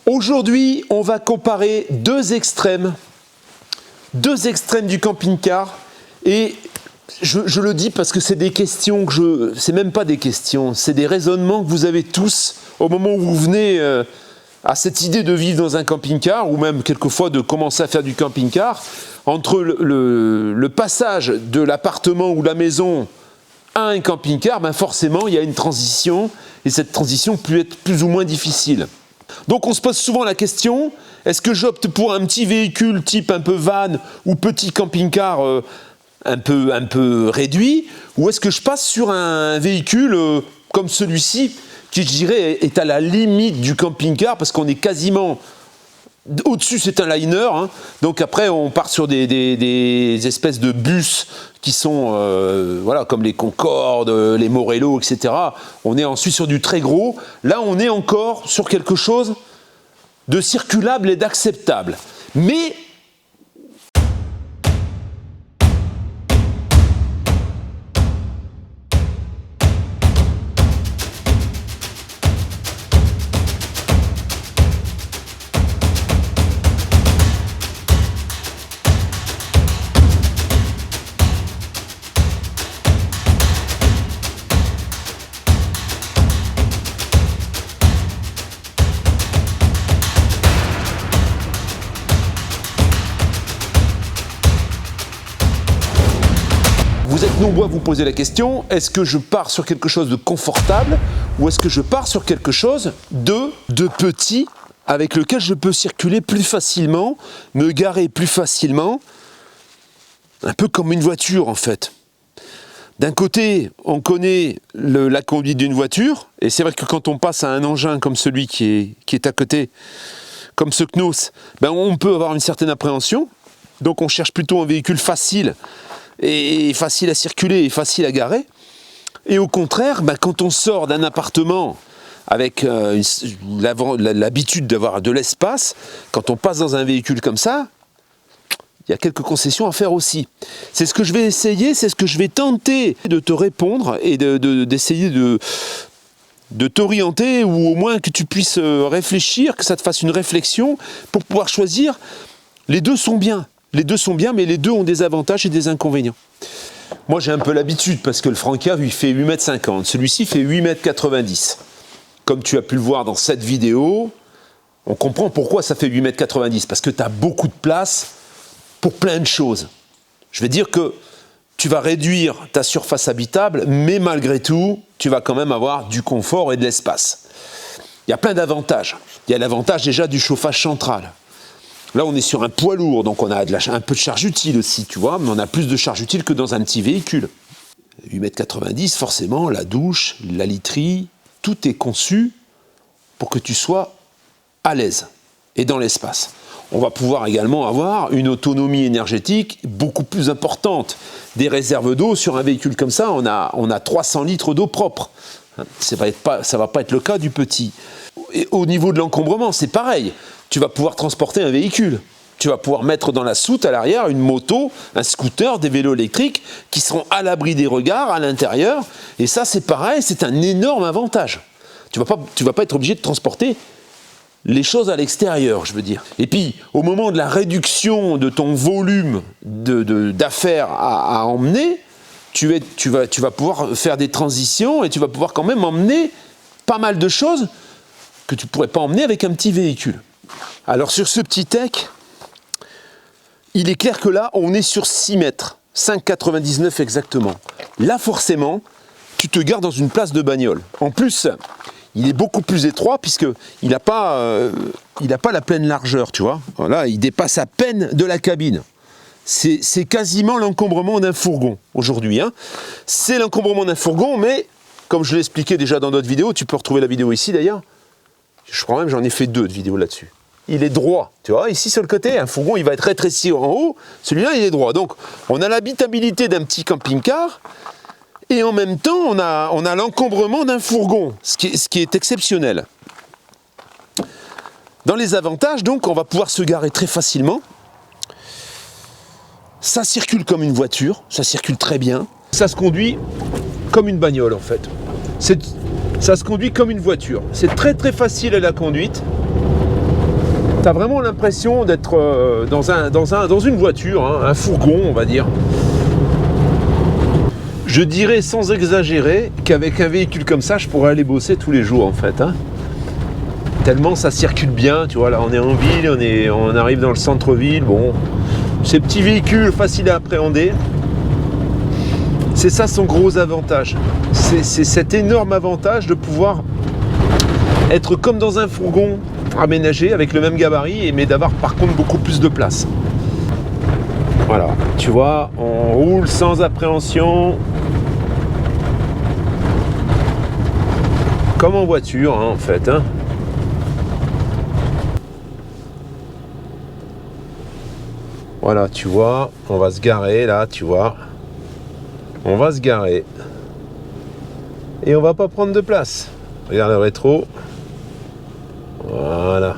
Aujourd'hui, on va comparer deux extrêmes du camping-car. Et je le dis parce que c'est des questions que c'est même pas des questions, c'est des raisonnements que vous avez tous au moment où vous venez à cette idée de vivre dans un camping-car, ou même quelquefois de commencer à faire du camping-car, entre le passage de l'appartement ou la maison à un camping-car, ben forcément il y a une transition, et cette transition peut être plus ou moins difficile. Donc on se pose souvent la question, est-ce que j'opte pour un petit véhicule type un peu van ou petit camping-car un peu réduit, ou est-ce que je passe sur un véhicule comme celui-ci qui, je dirais, est à la limite du camping-car parce qu'on est quasiment au-dessus, c'est un liner, hein. Donc après on part sur des espèces de bus qui sont voilà, comme les Concorde, les Morello, etc. On est ensuite sur du très gros. Là on est encore sur quelque chose de circulable et d'acceptable. Mais vous êtes nombreux à vous poser la question, est-ce que je pars sur quelque chose de confortable ou est-ce que je pars sur quelque chose de petit avec lequel je peux circuler plus facilement, me garer plus facilement, un peu comme une voiture en fait. D'un côté, on connaît la conduite d'une voiture, et c'est vrai que quand on passe à un engin comme celui qui est à côté, comme ce Knos, ben on peut avoir une certaine appréhension, donc on cherche plutôt un véhicule facile, et facile à circuler et facile à garer. Et au contraire, ben quand on sort d'un appartement avec l'habitude d'avoir de l'espace, quand on passe dans un véhicule comme ça, il y a quelques concessions à faire aussi. C'est ce que je vais essayer, c'est ce que je vais tenter de te répondre et d'essayer de t'orienter, ou au moins que tu puisses réfléchir, que ça te fasse une réflexion pour pouvoir choisir. Les deux sont bien. Les deux sont bien, mais les deux ont des avantages et des inconvénients. Moi, j'ai un peu l'habitude, parce que le Franca, il fait 8,50 m. Celui-ci fait 8,90 m. Comme tu as pu le voir dans cette vidéo, on comprend pourquoi ça fait 8,90 m. Parce que tu as beaucoup de place pour plein de choses. Je vais dire que tu vas réduire ta surface habitable, mais malgré tout, tu vas quand même avoir du confort et de l'espace. Il y a plein d'avantages. Il y a l'avantage déjà du chauffage central. Là, on est sur un poids lourd, donc on a un peu de charge utile aussi, tu vois, mais on a plus de charge utile que dans un petit véhicule. 8,90 m, forcément, la douche, la literie, tout est conçu pour que tu sois à l'aise et dans l'espace. On va pouvoir également avoir une autonomie énergétique beaucoup plus importante. Des réserves d'eau sur un véhicule comme ça, on a 300 litres d'eau propre. Ça va pas être le cas du petit. Et au niveau de l'encombrement, c'est pareil. Tu vas pouvoir transporter un véhicule. Tu vas pouvoir mettre dans la soute à l'arrière une moto, un scooter, des vélos électriques qui seront à l'abri des regards à l'intérieur. Et ça, c'est pareil, c'est un énorme avantage. Tu vas pas être obligé de transporter les choses à l'extérieur, je veux dire. Et puis, au moment de la réduction de ton volume d'affaires à emmener, tu vas pouvoir faire des transitions et tu vas pouvoir quand même emmener pas mal de choses que tu ne pourrais pas emmener avec un petit véhicule. Alors sur ce petit tech, il est clair que là, on est sur 6 mètres, 5,99 m exactement. Là, forcément, tu te gares dans une place de bagnole. En plus, il est beaucoup plus étroit puisqu'il n'a pas la pleine largeur, tu vois. Là, il dépasse à peine de la cabine. C'est quasiment l'encombrement d'un fourgon aujourd'hui, hein. C'est l'encombrement d'un fourgon, mais comme je l'ai expliqué déjà dans d'autres vidéos, tu peux retrouver la vidéo ici d'ailleurs. Je crois même j'en ai fait 2 de vidéos là-dessus. Il est droit, tu vois, ici sur le côté, un fourgon il va être rétréci en haut, celui-là il est droit. Donc on a l'habitabilité d'un petit camping-car et en même temps on a l'encombrement d'un fourgon, ce qui est exceptionnel. Dans les avantages, donc, on va pouvoir se garer très facilement. Ça circule comme une voiture, ça circule très bien. Ça se conduit comme une bagnole en fait. Ça se conduit comme une voiture. C'est très très facile à la conduite. Tu as vraiment l'impression d'être dans une voiture, hein, un fourgon, on va dire. Je dirais sans exagérer qu'avec un véhicule comme ça, je pourrais aller bosser tous les jours en fait. Hein. Tellement ça circule bien, tu vois, là on est en ville, on arrive dans le centre-ville, bon, ces petits véhicules faciles à appréhender, c'est ça son gros avantage. C'est cet énorme avantage de pouvoir être comme dans un fourgon aménagé avec le même gabarit, mais d'avoir par contre beaucoup plus de place. Voilà, tu vois, on roule sans appréhension, comme en voiture hein, en fait. Hein. Voilà, tu vois, on va se garer là, tu vois. On va se garer. Et on va pas prendre de place. Regarde le rétro. Voilà.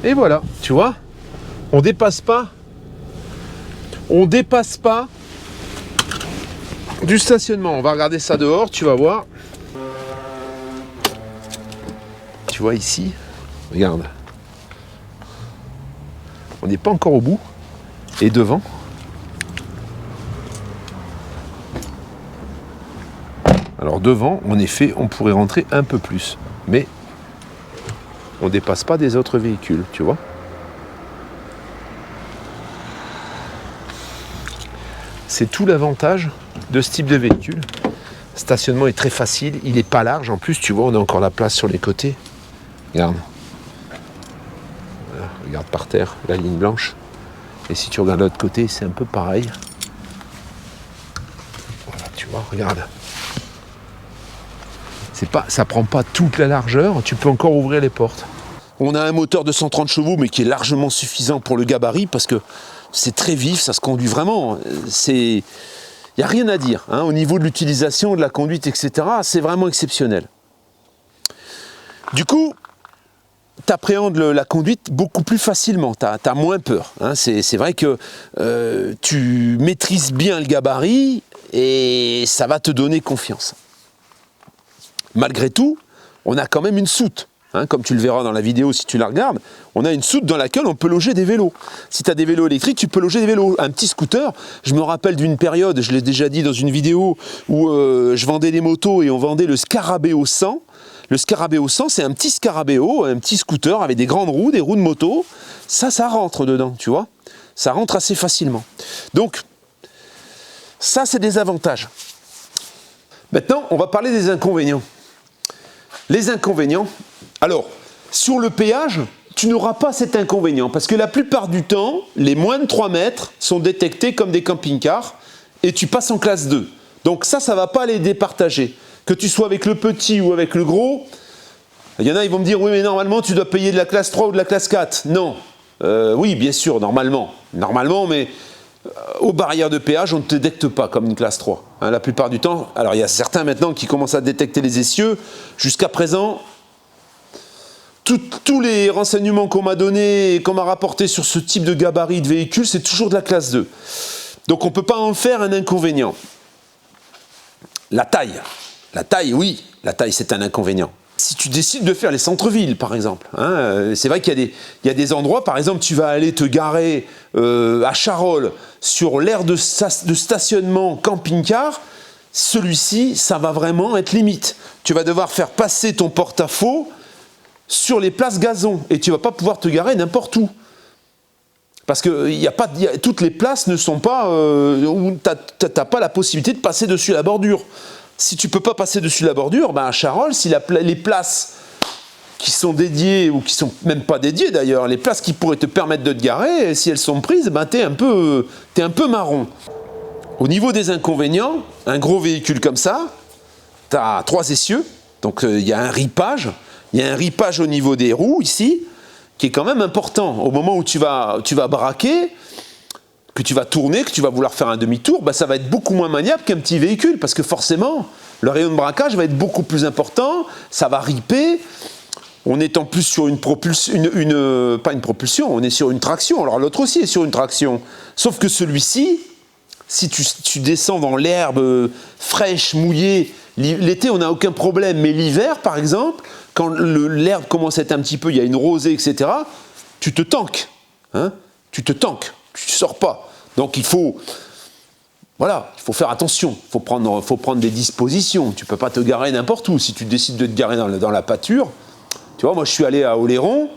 Et voilà, tu vois, on dépasse pas du stationnement. On va regarder ça dehors, tu vas voir. Tu vois ici, regarde. On n'est pas encore au bout. Et devant. Alors devant, en effet, on pourrait rentrer un peu plus. Mais on ne dépasse pas des autres véhicules, tu vois. C'est tout l'avantage de ce type de véhicule. Le stationnement est très facile, il n'est pas large. En plus, tu vois, on a encore la place sur les côtés. Regarde. Voilà, regarde par terre, la ligne blanche. Et si tu regardes de l'autre côté, c'est un peu pareil. Voilà, tu vois, regarde. Ça prend pas toute la largeur, tu peux encore ouvrir les portes. On a un moteur de 130 chevaux, mais qui est largement suffisant pour le gabarit, parce que c'est très vif, ça se conduit vraiment. Il n'y a rien à dire. Hein, au niveau de l'utilisation, de la conduite, etc., c'est vraiment exceptionnel. Du coup, tu appréhendes la conduite beaucoup plus facilement, tu as moins peur. Hein. C'est vrai que tu maîtrises bien le gabarit et ça va te donner confiance. Malgré tout, on a quand même une soute. Hein, comme tu le verras dans la vidéo si tu la regardes, on a une soute dans laquelle on peut loger des vélos. Si tu as des vélos électriques, tu peux loger des vélos. Un petit scooter, je me rappelle d'une période, je l'ai déjà dit dans une vidéo, où je vendais des motos et on vendait le Scarabeo 100. Le Scarabeo 100, c'est un petit Scarabeo, un petit scooter avec des grandes roues, des roues de moto. Ça rentre dedans, tu vois. Ça rentre assez facilement. Donc, ça, c'est des avantages. Maintenant, on va parler des inconvénients. Les inconvénients, alors, sur le péage, tu n'auras pas cet inconvénient, parce que la plupart du temps, les moins de 3 mètres sont détectés comme des camping-cars, et tu passes en classe 2. Donc ça ne va pas les départager. Que tu sois avec le petit ou avec le gros, il y en a, ils vont me dire, oui, mais normalement, tu dois payer de la classe 3 ou de la classe 4. Non. Oui, bien sûr, normalement, mais aux barrières de péage, on ne te détecte pas comme une classe 3. Hein, la plupart du temps, alors il y a certains maintenant qui commencent à détecter les essieux. Jusqu'à présent, tous les renseignements qu'on m'a donnés et qu'on m'a rapportés sur ce type de gabarit de véhicule, c'est toujours de la classe 2. Donc on ne peut pas en faire un inconvénient. La taille. La taille, oui, la taille c'est un inconvénient. Si tu décides de faire les centres-villes, par exemple, hein, c'est vrai qu'il y a des endroits, par exemple, tu vas aller te garer à Charolles sur l'aire de stationnement camping-car, celui-ci, ça va vraiment être limite. Tu vas devoir faire passer ton porte-à-faux sur les places gazon et tu ne vas pas pouvoir te garer n'importe où. Parce que toutes les places ne sont pas où tu n'as pas la possibilité de passer dessus la bordure. Si tu ne peux pas passer dessus la bordure, ben à Charolles, si les places qui sont dédiées, ou qui ne sont même pas dédiées d'ailleurs, les places qui pourraient te permettre de te garer, si elles sont prises, ben tu es un peu marron. Au niveau des inconvénients, un gros véhicule comme ça, tu as 3 essieux, donc il y a un ripage. Il y a un ripage au niveau des roues ici, qui est quand même important. Au moment où tu vas braquer, que tu vas tourner, que tu vas vouloir faire un demi-tour, bah ça va être beaucoup moins maniable qu'un petit véhicule, parce que forcément, le rayon de braquage va être beaucoup plus important, ça va riper. On est en plus sur une propulsion, pas une propulsion, on est sur une traction. Alors l'autre aussi est sur une traction. Sauf que celui-ci, si tu descends dans l'herbe fraîche, mouillée, L'été, on n'a aucun problème, mais l'hiver, par exemple, quand l'herbe commence à être un petit peu, il y a une rosée, etc., tu te tanques. Hein, tu ne sors pas. Donc il faut faire attention, il faut prendre des dispositions. Tu ne peux pas te garer n'importe où. Si tu décides de te garer dans la pâture, tu vois, moi je suis allé à Oléron,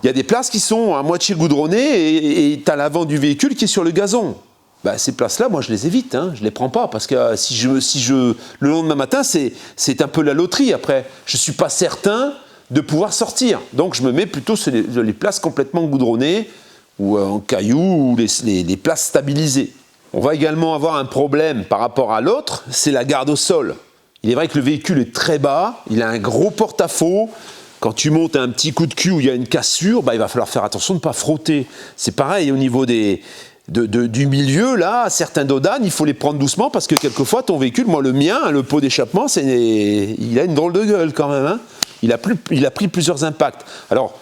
il y a des places qui sont à moitié goudronnées et tu as l'avant du véhicule qui est sur le gazon. Bah, ces places-là, moi je les évite, je ne les prends pas, parce que le lendemain matin, c'est un peu la loterie après. Je ne suis pas certain de pouvoir sortir. Donc je me mets plutôt sur les places complètement goudronnées, ou en cailloux, ou les places stabilisées. On va également avoir un problème par rapport à l'autre, c'est la garde au sol. Il est vrai que le véhicule est très bas, il a un gros porte-à-faux. Quand tu montes un petit coup de cul où il y a une cassure, bah, il va falloir faire attention de ne pas frotter. C'est pareil au niveau du milieu, là, certains dodanes, il faut les prendre doucement parce que quelquefois ton véhicule, moi le mien, le pot d'échappement, il a une drôle de gueule quand même. Il a pris plusieurs impacts. Alors,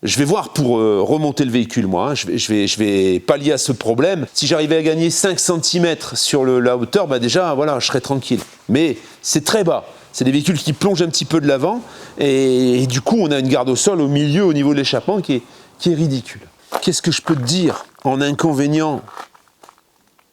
je vais voir pour remonter le véhicule, moi. Je vais pallier à ce problème. Si j'arrivais à gagner 5 cm sur la hauteur, bah déjà, voilà, je serais tranquille. Mais c'est très bas. C'est des véhicules qui plongent un petit peu de l'avant. Et du coup, on a une garde au sol au milieu, au niveau de l'échappement, qui est ridicule. Qu'est-ce que je peux te dire en inconvénient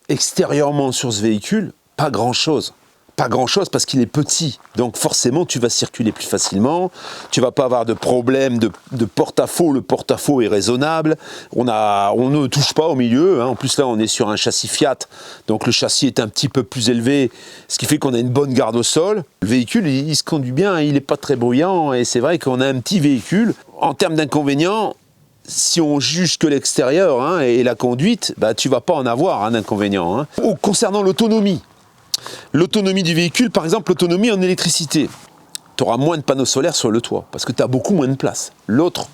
extérieurement sur ce véhicule? Pas grand-chose. Pas grand-chose parce qu'il est petit. Donc forcément, tu vas circuler plus facilement. Tu ne vas pas avoir de problème de porte-à-faux. Le porte-à-faux est raisonnable. On ne touche pas au milieu. En plus, là, on est sur un châssis Fiat. Donc le châssis est un petit peu plus élevé, ce qui fait qu'on a une bonne garde au sol. Le véhicule, il se conduit bien. Il n'est pas très bruyant. Et c'est vrai qu'on a un petit véhicule. En termes d'inconvénients, si on juge que l'extérieur et la conduite, bah, tu ne vas pas en avoir d'inconvénients. Concernant l'autonomie du véhicule, par exemple, l'autonomie en électricité, tu auras moins de panneaux solaires sur le toit, parce que tu as beaucoup moins de place. L'autre,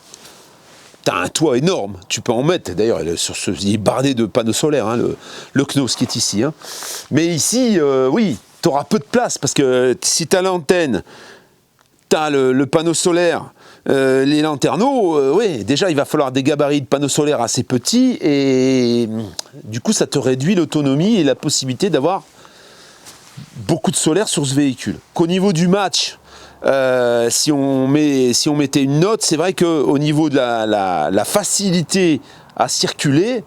tu as un toit énorme, tu peux en mettre, d'ailleurs, il est bardé de panneaux solaires, le Knos qui est ici. Mais ici, oui, tu auras peu de place, parce que si tu as l'antenne, tu as le panneau solaire, les lanterneaux, oui, déjà il va falloir des gabarits de panneaux solaires assez petits, et du coup ça te réduit l'autonomie et la possibilité d'avoir beaucoup de solaire sur ce véhicule. Qu'au niveau du match, si on mettait une note, c'est vrai qu'au niveau de la facilité à circuler,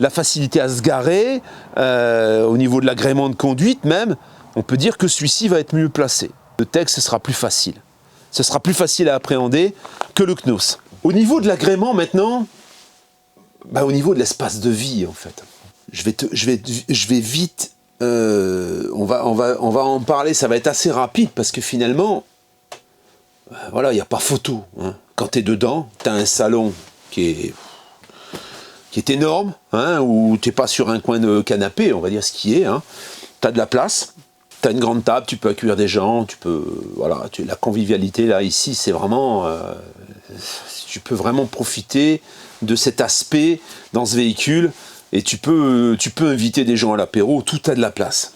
la facilité à se garer, au niveau de l'agrément de conduite même, on peut dire que celui-ci va être mieux placé. Le texte sera plus facile. Ce sera plus facile à appréhender que le Knos. Au niveau de l'agrément maintenant, au niveau de l'espace de vie en fait, je vais vite. On va en parler, ça va être assez rapide parce que finalement, voilà, il n'y a pas photo. Quand tu es dedans, tu as un salon qui est énorme, où tu n'es pas sur un coin de canapé, on va dire ce qui est. Tu as de la place, tu as une grande table, tu peux accueillir des gens, la convivialité là, ici, c'est vraiment. Tu peux vraiment profiter de cet aspect dans ce véhicule. Et tu peux inviter des gens à l'apéro, tout a de la place.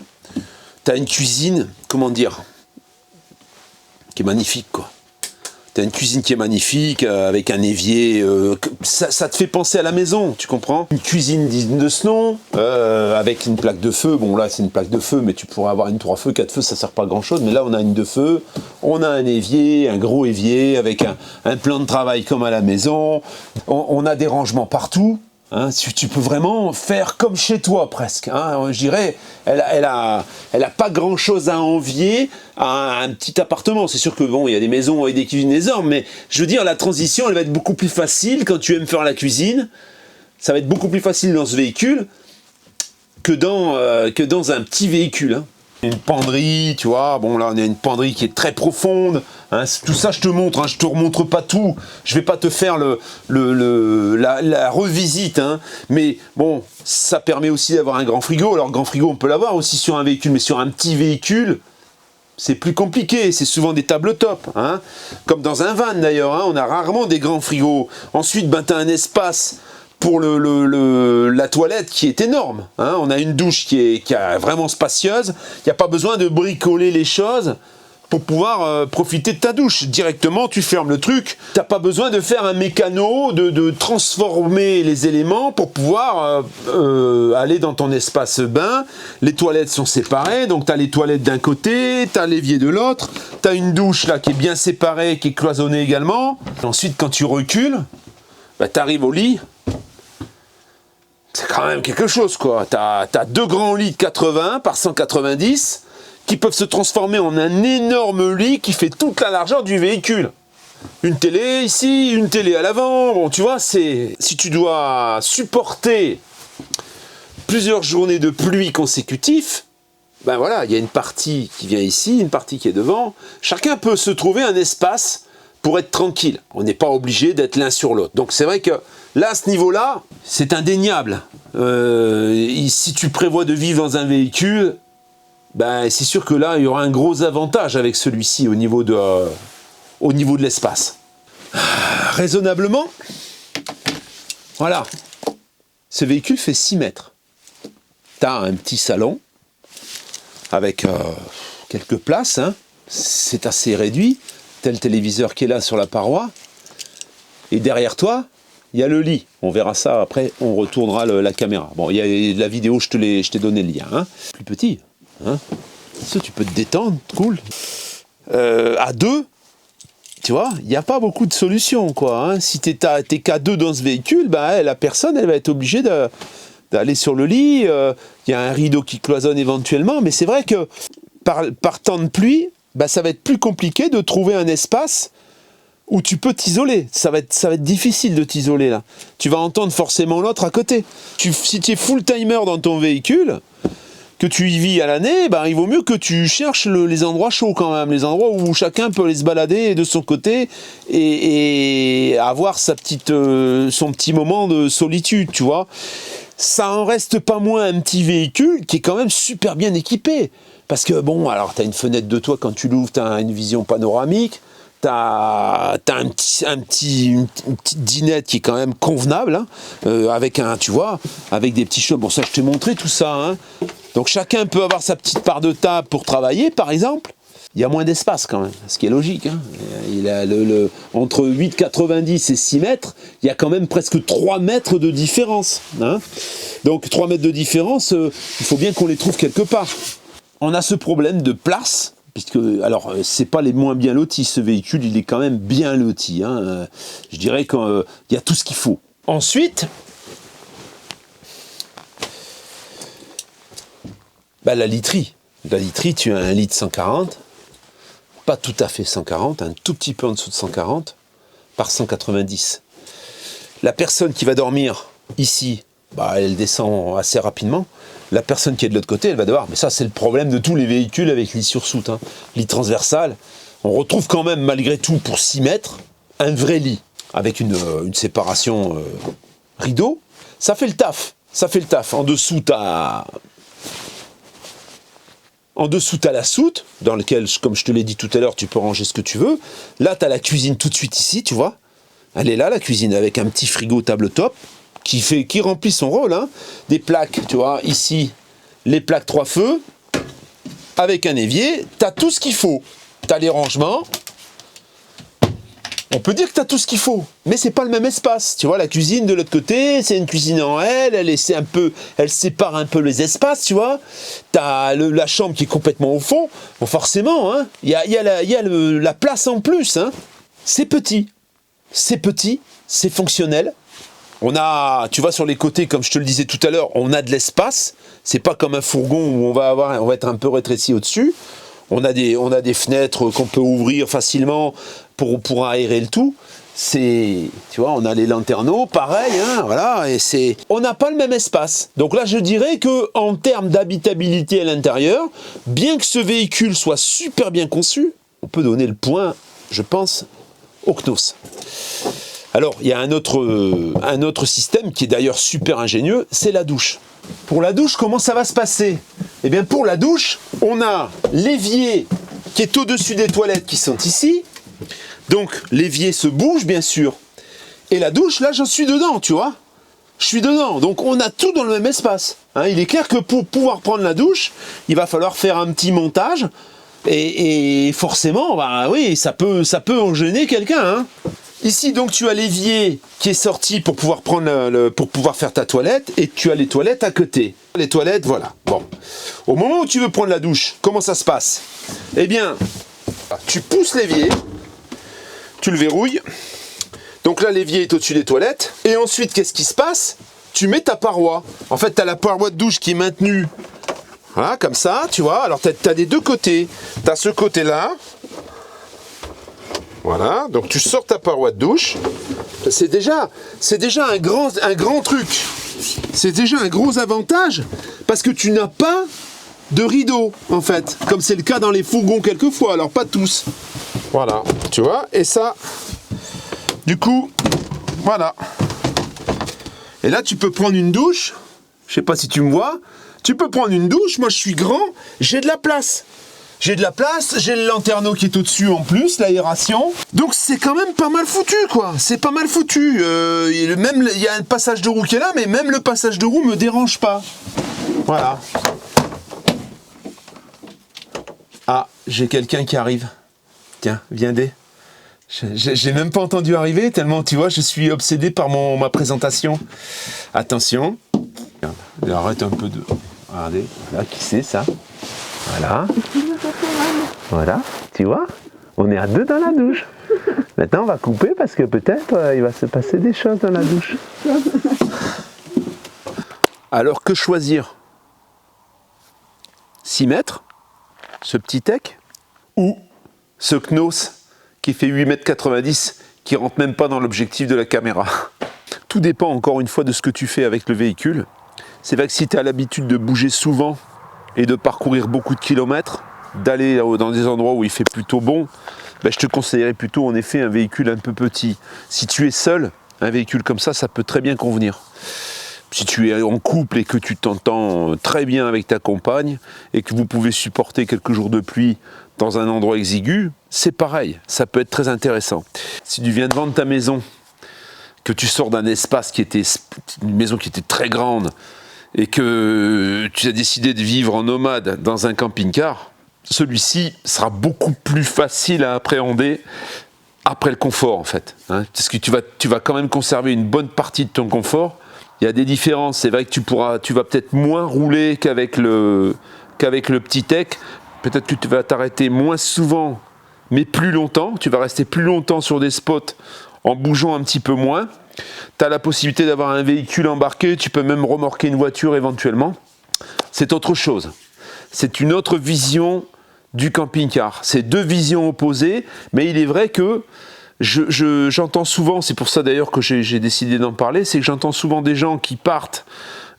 Tu as une cuisine, comment dire, qui est magnifique, quoi. Tu as une cuisine qui est magnifique, avec un évier, ça te fait penser à la maison, tu comprends? Une cuisine digne de ce nom, avec une plaque de feu, bon là c'est une plaque de feu, mais tu pourrais avoir une 3 feux, 4 feux, ça sert pas à grand chose, mais là on a une de feu, on a un évier, un gros évier, avec un plan de travail comme à la maison, on a des rangements partout. Tu peux vraiment faire comme chez toi presque. Je dirais, elle a pas grand chose à envier à un petit appartement. C'est sûr que bon, il y a des maisons avec des cuisines énormes, mais je veux dire, la transition, elle va être beaucoup plus facile quand tu aimes faire la cuisine. Ça va être beaucoup plus facile dans ce véhicule que dans un petit véhicule. Une penderie, tu vois, bon là on a une penderie qui est très profonde, tout ça je te montre, je te remontre pas tout, je vais pas te faire la revisite, mais bon, ça permet aussi d'avoir un grand frigo. Alors grand frigo on peut l'avoir aussi sur un véhicule, mais sur un petit véhicule, c'est plus compliqué, c'est souvent des tabletops, comme dans un van d'ailleurs, on a rarement des grands frigos. Ensuite, tu as un espace pour la toilette qui est énorme. On a une douche qui est vraiment spacieuse. Il n'y a pas besoin de bricoler les choses. pour pouvoir profiter de ta douche. Directement, tu fermes le truc. T'as pas besoin de faire un mécano, de transformer les éléments pour pouvoir aller dans ton espace bain. Les toilettes sont séparées, donc t'as les toilettes d'un côté, t'as l'évier de l'autre, t'as une douche là qui est bien séparée, qui est cloisonnée également. Ensuite, quand tu recules, bah, t'arrives au lit. C'est quand même quelque chose, quoi. T'as 2 grands lits de 80 par 190 qui peuvent se transformer en un énorme lit qui fait toute la largeur du véhicule. Une télé ici, une télé à l'avant. Bon, tu vois, si tu dois supporter plusieurs journées de pluie consécutives, ben voilà, il y a une partie qui vient ici, une partie qui est devant. Chacun peut se trouver un espace pour être tranquille. On n'est pas obligé d'être l'un sur l'autre. Donc c'est vrai que là, à ce niveau-là, c'est indéniable. Si tu prévois de vivre dans un véhicule, ben, c'est sûr que là, il y aura un gros avantage avec celui-ci au niveau de l'espace. Raisonnablement, voilà, ce véhicule fait 6 mètres. Tu as un petit salon avec quelques places, hein. C'est assez réduit. Tu as le téléviseur qui est là sur la paroi. Et derrière toi, il y a le lit. On verra ça après, on retournera la caméra. Bon, il y a la vidéo, je t'ai donné le lien. Hein. Plus petit. Hein, ça, tu peux te détendre, cool. À 2, tu vois, il n'y a pas beaucoup de solutions, quoi. Hein. Si t'es qu'à 2 dans ce véhicule, bah, la personne, elle va être obligée d'aller sur le lit. Il y a un rideau qui cloisonne éventuellement, mais c'est vrai que par temps de pluie, bah, ça va être plus compliqué de trouver un espace où tu peux t'isoler. Ça va être difficile de t'isoler, là. Tu vas entendre forcément l'autre à côté. Si tu es full-timer dans ton véhicule, que tu y vis à l'année, ben, il vaut mieux que tu cherches les endroits chauds quand même, les endroits où chacun peut aller se balader de son côté et avoir son petit moment de solitude, tu vois. Ça en reste pas moins un petit véhicule qui est quand même super bien équipé. Parce que bon, alors tu as une fenêtre de toit, quand tu l'ouvres, tu as une vision panoramique, tu as une petite dinette qui est quand même convenable, hein, avec des petits cheveux. Bon, ça, je t'ai montré tout ça, hein. Donc chacun peut avoir sa petite part de table pour travailler, par exemple. Il y a moins d'espace quand même, ce qui est logique. Hein. Entre 8,90 et 6 mètres, il y a quand même presque 3 mètres de différence. Hein. Donc 3 mètres de différence, il faut bien qu'on les trouve quelque part. On a ce problème de place, puisque, alors, c'est pas les moins bien lotis, ce véhicule, il est quand même bien loti. Hein. Je dirais qu'il y a tout ce qu'il faut. Ensuite, bah, la literie. La literie, tu as un litre 140, pas tout à fait 140, un tout petit peu en dessous de 140, par 190. La personne qui va dormir ici, bah, elle descend assez rapidement. La personne qui est de l'autre côté, elle va devoir... Mais ça, c'est le problème de tous les véhicules avec lit sur soute. Hein. Lit transversal. On retrouve quand même, malgré tout, pour 6 mètres, un vrai lit, avec une séparation rideau. Ça fait le taf. Ça fait le taf. En dessous, t'as la soute, dans laquelle, comme je te l'ai dit tout à l'heure, tu peux ranger ce que tu veux. Là, tu as la cuisine tout de suite ici, tu vois. Elle est là, la cuisine, avec un petit frigo table-top, qui remplit son rôle. Hein. Des plaques, tu vois, ici, les plaques 3 feux, avec un évier. Tu as tout ce qu'il faut. Tu as les rangements. On peut dire que tu as tout ce qu'il faut, mais c'est pas le même espace. Tu vois, la cuisine de l'autre côté, c'est une cuisine en elle sépare un peu les espaces, tu vois. Tu as la chambre qui est complètement au fond. Bon, forcément, hein, y a la place en plus. Hein. C'est petit, c'est fonctionnel. On a, tu vois, sur les côtés, comme je te le disais tout à l'heure, on a de l'espace. C'est pas comme un fourgon où on va être un peu rétréci au-dessus. On a des fenêtres qu'on peut ouvrir facilement pour aérer le tout. Tu vois, on a les lanterneaux, pareil, hein, voilà, on n'a pas le même espace. Donc là, je dirais que en termes d'habitabilité à l'intérieur, bien que ce véhicule soit super bien conçu, on peut donner le point, je pense, au Knos. Alors, il y a un autre système qui est d'ailleurs super ingénieux, c'est la douche. Pour la douche, comment ça va se passer? Eh bien, pour la douche, on a l'évier qui est au-dessus des toilettes qui sont ici. Donc, l'évier se bouge, bien sûr. Et la douche, là, je suis dedans, tu vois. Je suis dedans. Donc, on a tout dans le même espace. Hein, il est clair que pour pouvoir prendre la douche, il va falloir faire un petit montage Et forcément, bah oui, ça peut en gêner quelqu'un, hein. Ici, donc, tu as l'évier qui est sorti pour pouvoir pour pouvoir faire ta toilette, et tu as les toilettes à côté. Les toilettes, voilà. Bon. Au moment où tu veux prendre la douche, comment ça se passe? Eh bien, tu pousses l'évier, tu le verrouilles. Donc là, l'évier est au-dessus des toilettes. Et ensuite, qu'est-ce qui se passe? Tu mets ta paroi. En fait, tu as la paroi de douche qui est maintenue. Voilà, comme ça, tu vois. Alors, tu as des deux côtés. Tu as ce côté-là. Voilà, donc tu sors ta paroi de douche. C'est déjà un grand truc. C'est déjà un gros avantage parce que tu n'as pas de rideau, en fait, comme c'est le cas dans les fourgons quelquefois, alors pas tous. Voilà, tu vois, et ça, du coup, voilà. Et là, tu peux prendre une douche. Je sais pas si tu me vois. Tu peux prendre une douche. Moi, je suis grand, j'ai de la place. J'ai le lanterneau qui est au-dessus en plus, l'aération. Donc c'est quand même pas mal foutu, quoi. C'est pas mal foutu. Il y a un passage de roue qui est là, mais même le passage de roue me dérange pas. Voilà. Ah, j'ai quelqu'un qui arrive. Tiens, viens dé. J'ai même pas entendu arriver, tellement, tu vois, je suis obsédé par ma présentation. Attention. Regarde, arrête un peu de... Regardez, là, qui c'est ça? Voilà. Voilà, tu vois, on est à deux dans la douche. Maintenant, on va couper parce que peut-être il va se passer des choses dans la douche. Alors, que choisir? 6 mètres, ce petit tech, ou ce Knos qui fait 8,90 m, qui rentre même pas dans l'objectif de la caméra. Tout dépend encore une fois de ce que tu fais avec le véhicule. C'est vrai que si tu as l'habitude de bouger souvent et de parcourir beaucoup de kilomètres, d'aller dans des endroits où il fait plutôt bon, ben je te conseillerais plutôt en effet un véhicule un peu petit. Si tu es seul, un véhicule comme ça peut très bien convenir. Si tu es en couple et que tu t'entends très bien avec ta compagne et que vous pouvez supporter quelques jours de pluie dans un endroit exigu, c'est pareil, ça peut être très intéressant. Si tu viens de vendre ta maison, que tu sors d'un espace une maison qui était très grande, et que tu as décidé de vivre en nomade dans un camping-car, celui-ci sera beaucoup plus facile à appréhender après le confort, en fait. Hein, parce que tu vas quand même conserver une bonne partie de ton confort. Il y a des différences. C'est vrai que tu vas peut-être moins rouler qu'avec le petit tech. Peut-être que tu vas t'arrêter moins souvent, mais plus longtemps. Tu vas rester plus longtemps sur des spots en bougeant un petit peu moins. Tu as la possibilité d'avoir un véhicule embarqué, tu peux même remorquer une voiture éventuellement. C'est autre chose. C'est une autre vision du camping-car. C'est deux visions opposées, mais il est vrai que j'entends souvent, c'est pour ça d'ailleurs que j'ai décidé d'en parler, c'est que j'entends souvent des gens qui partent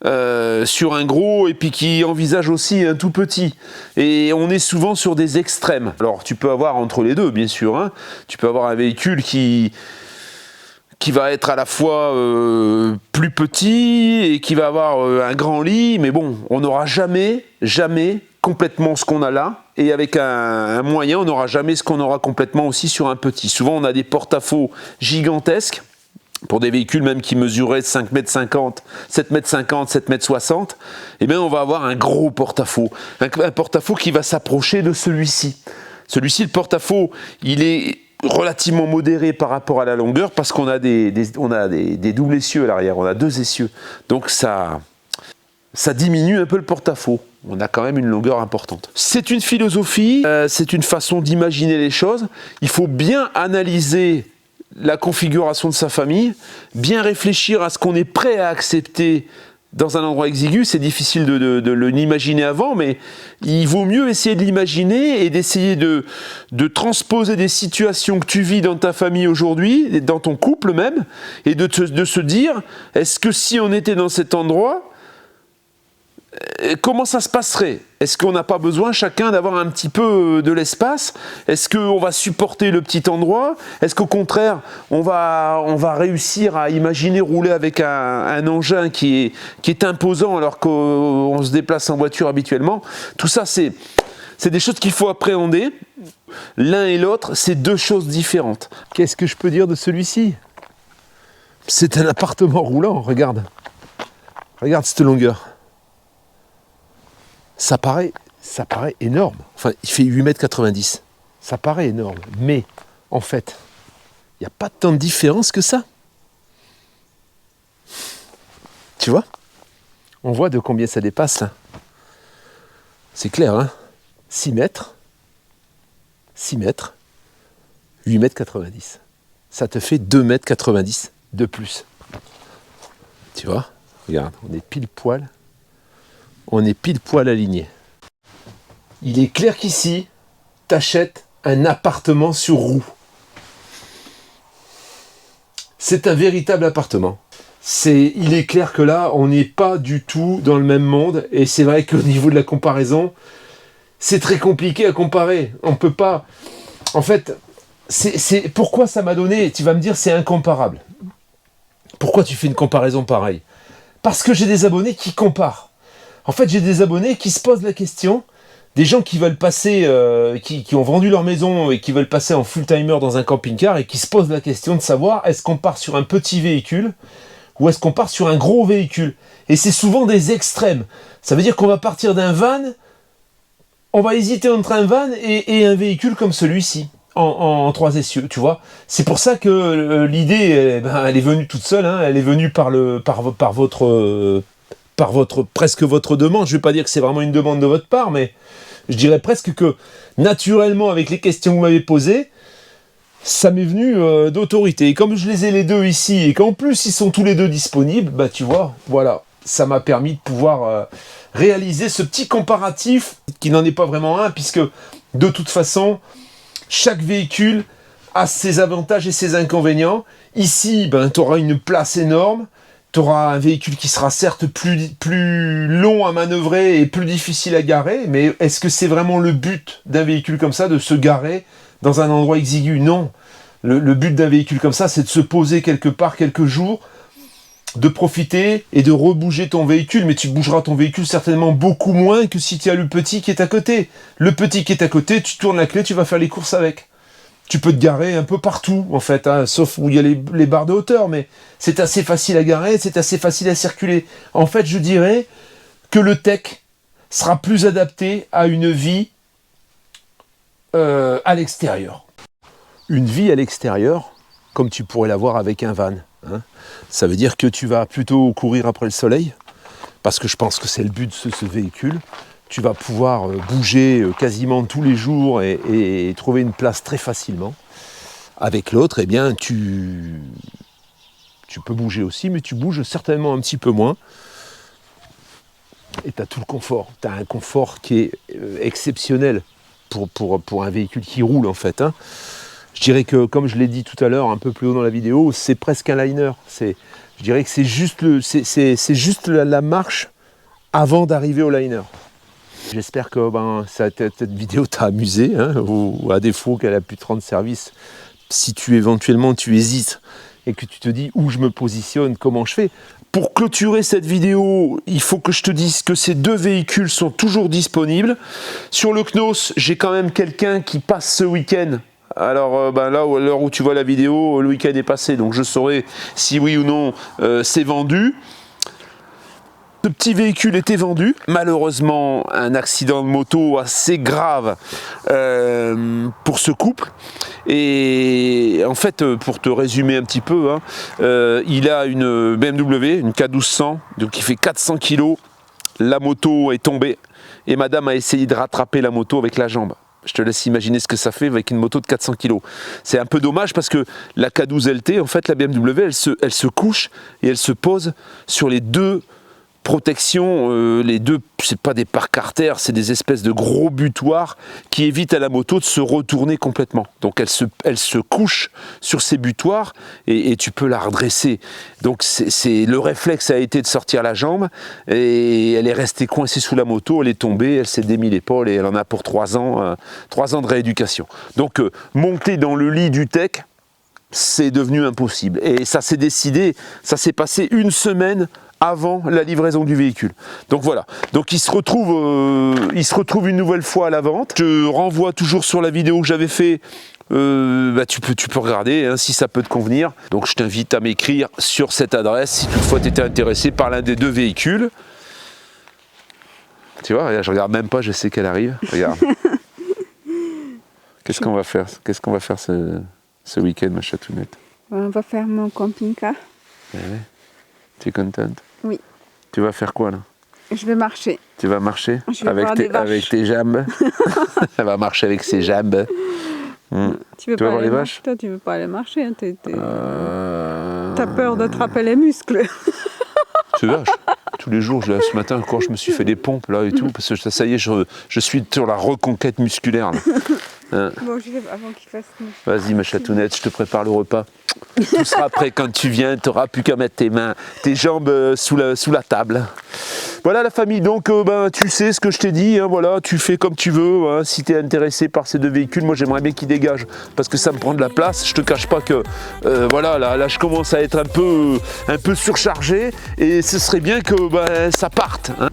sur un gros et puis qui envisagent aussi un tout petit. Et on est souvent sur des extrêmes. Alors tu peux avoir entre les deux, bien sûr. Hein. Tu peux avoir un véhicule qui va être à la fois plus petit et qui va avoir un grand lit, mais bon, on n'aura jamais complètement ce qu'on a là, et avec un moyen, on n'aura jamais ce qu'on aura complètement aussi sur un petit. Souvent, on a des porte-à-faux gigantesques, pour des véhicules même qui mesuraient 5,50 m, 7,50 m, 7,60 m, et bien on va avoir un gros porte-à-faux, un porte-à-faux qui va s'approcher de celui-ci. Celui-ci, le porte-à-faux, il est relativement modéré par rapport à la longueur parce qu'on a des doubles essieux à l'arrière, on a 2 essieux. Donc ça diminue un peu le porte-à-faux. On a quand même une longueur importante. C'est une philosophie, c'est une façon d'imaginer les choses. Il faut bien analyser la configuration de sa famille, bien réfléchir à ce qu'on est prêt à accepter dans un endroit exigu. C'est difficile de l'imaginer avant, mais il vaut mieux essayer de l'imaginer et d'essayer de transposer des situations que tu vis dans ta famille aujourd'hui, dans ton couple même, et de se dire, est-ce que si on était dans cet endroit, comment ça se passerait? Est-ce qu'on n'a pas besoin chacun d'avoir un petit peu de l'espace? Est-ce qu'on va supporter le petit endroit? Est-ce qu'au contraire, on va réussir à imaginer rouler avec un engin qui est imposant alors qu'on se déplace en voiture habituellement? Tout ça, c'est des choses qu'il faut appréhender. L'un et l'autre, c'est deux choses différentes. Qu'est-ce que je peux dire de celui-ci? C'est un appartement roulant, regarde. Regarde cette longueur. Ça paraît ça paraît énorme. Enfin, il fait 8,90 m. Ça paraît énorme. Mais, en fait, il n'y a pas tant de différence que ça. Tu vois? On voit de combien ça dépasse, là. C'est clair, hein? 6 mètres. 6 mètres. 8,90 m. Ça te fait 2,90 m de plus. Tu vois? Regarde, on est pile poil. On est pile poil aligné. Il est clair qu'ici, t'achètes un appartement sur roue. C'est un véritable appartement. Il est clair que là, on n'est pas du tout dans le même monde. Et c'est vrai qu'au niveau de la comparaison, c'est très compliqué à comparer. On peut pas... En fait, pourquoi ça m'a donné... Tu vas me dire, c'est incomparable. Pourquoi tu fais une comparaison pareille? Parce que j'ai des abonnés qui comparent. En fait, j'ai des abonnés qui se posent la question, des gens qui veulent passer, qui ont vendu leur maison et qui veulent passer en full-timer dans un camping-car et qui se posent la question de savoir est-ce qu'on part sur un petit véhicule ou est-ce qu'on part sur un gros véhicule? Et c'est souvent des extrêmes. Ça veut dire qu'on va partir d'un van, on va hésiter entre un van et un véhicule comme celui-ci, en 3 essieux, tu vois. C'est pour ça que l'idée, elle est venue toute seule, hein, elle est venue par presque votre demande. Je ne vais pas dire que c'est vraiment une demande de votre part, mais je dirais presque que naturellement, avec les questions que vous m'avez posées, ça m'est venu d'autorité. Et comme je les ai les deux ici, et qu'en plus ils sont tous les deux disponibles, bah tu vois, voilà, ça m'a permis de pouvoir réaliser ce petit comparatif, qui n'en est pas vraiment un, puisque de toute façon, chaque véhicule a ses avantages et ses inconvénients. Ici, tu auras une place énorme, tu auras un véhicule qui sera certes plus long à manœuvrer et plus difficile à garer, mais est-ce que c'est vraiment le but d'un véhicule comme ça, de se garer dans un endroit exigu? Non. Le but d'un véhicule comme ça, c'est de se poser quelque part quelques jours, de profiter et de rebouger ton véhicule, mais tu bougeras ton véhicule certainement beaucoup moins que si tu as le petit qui est à côté. Le petit qui est à côté, tu tournes la clé, tu vas faire les courses avec. Tu peux te garer un peu partout, en fait, hein, sauf où il y a les barres de hauteur, mais c'est assez facile à garer, c'est assez facile à circuler. En fait, je dirais que le tech sera plus adapté à une vie à l'extérieur. Une vie à l'extérieur, comme tu pourrais l'avoir avec un van. Hein. Ça veut dire que tu vas plutôt courir après le soleil, parce que je pense que c'est le but de ce véhicule. Tu vas pouvoir bouger quasiment tous les jours et trouver une place très facilement. Avec l'autre, eh bien, tu peux bouger aussi, mais tu bouges certainement un petit peu moins. Et tu as tout le confort. Tu as un confort qui est exceptionnel pour un véhicule qui roule, en fait. Hein. Je dirais que, comme je l'ai dit tout à l'heure, un peu plus haut dans la vidéo, c'est presque un liner. Je dirais que c'est juste la marche avant d'arriver au liner. J'espère que cette vidéo t'a amusé, hein, ou à défaut qu'elle a pu te rendre service. Si éventuellement tu hésites et que tu te dis où je me positionne, comment je fais. Pour clôturer cette vidéo, il faut que je te dise que ces deux véhicules sont toujours disponibles. Sur le Knos, j'ai quand même quelqu'un qui passe ce week-end. Alors là, à l'heure où tu vois la vidéo, le week-end est passé, donc je saurai si oui ou non c'est vendu. Ce petit véhicule était vendu. Malheureusement, un accident de moto assez grave pour ce couple. Et en fait, pour te résumer un petit peu, hein, il a une BMW, une K1200, donc qui fait 400 kg. La moto est tombée et madame a essayé de rattraper la moto avec la jambe. Je te laisse imaginer ce que ça fait avec une moto de 400 kg. C'est un peu dommage parce que la K12 LT, en fait, la BMW, elle se couche et elle se pose sur les deux protections, les deux, c'est pas des parcs artères, c'est des espèces de gros butoirs qui évitent à la moto de se retourner complètement. Donc elle se couche sur ces butoirs et tu peux la redresser. Donc le réflexe a été de sortir la jambe et elle est restée coincée sous la moto, elle est tombée, elle s'est démis l'épaule et elle en a pour 3 ans de rééducation. Donc monter dans le lit du tech, c'est devenu impossible. Et ça s'est décidé, ça s'est passé 1 semaine avant la livraison du véhicule. Donc voilà, donc il se retrouve une nouvelle fois à la vente. Je renvoie toujours sur la vidéo que j'avais fait, tu peux regarder hein, si ça peut te convenir. Donc je t'invite à m'écrire sur cette adresse si toutefois tu étais intéressé par l'un des deux véhicules. Tu vois, regarde, je regarde même pas, je sais qu'elle arrive. Regarde. Qu'est-ce qu'on va faire ce week-end, ma chatounette? On va faire mon camping-car. Ouais. Tu es contente? Oui. Tu vas faire quoi là? Je vais marcher. Tu vas marcher Je vais voir des vaches. avec tes jambes? Elle va marcher avec ses jambes. Tu veux vas pas voir aller les vaches? Toi, tu veux pas aller marcher. Hein, T'as peur d'attraper les muscles. C'est vache. Tous les jours, ce matin, quand je me suis fait des pompes là et tout, parce que ça y est, je suis sur la reconquête musculaire. Là. Hein. Bon, je vais avant qu'il fasse nuit. Vas-y, ma chatounette, je te prépare le repas. Tout sera prêt quand tu viens, tu n'auras plus qu'à mettre tes jambes sous la table. Voilà la famille, donc tu sais ce que je t'ai dit, hein, voilà, tu fais comme tu veux, hein, si tu es intéressé par ces deux véhicules, moi j'aimerais bien qu'ils dégagent, parce que ça me prend de la place, je te cache pas que, voilà, là je commence à être un peu surchargé, et ce serait bien que ça parte. Hein.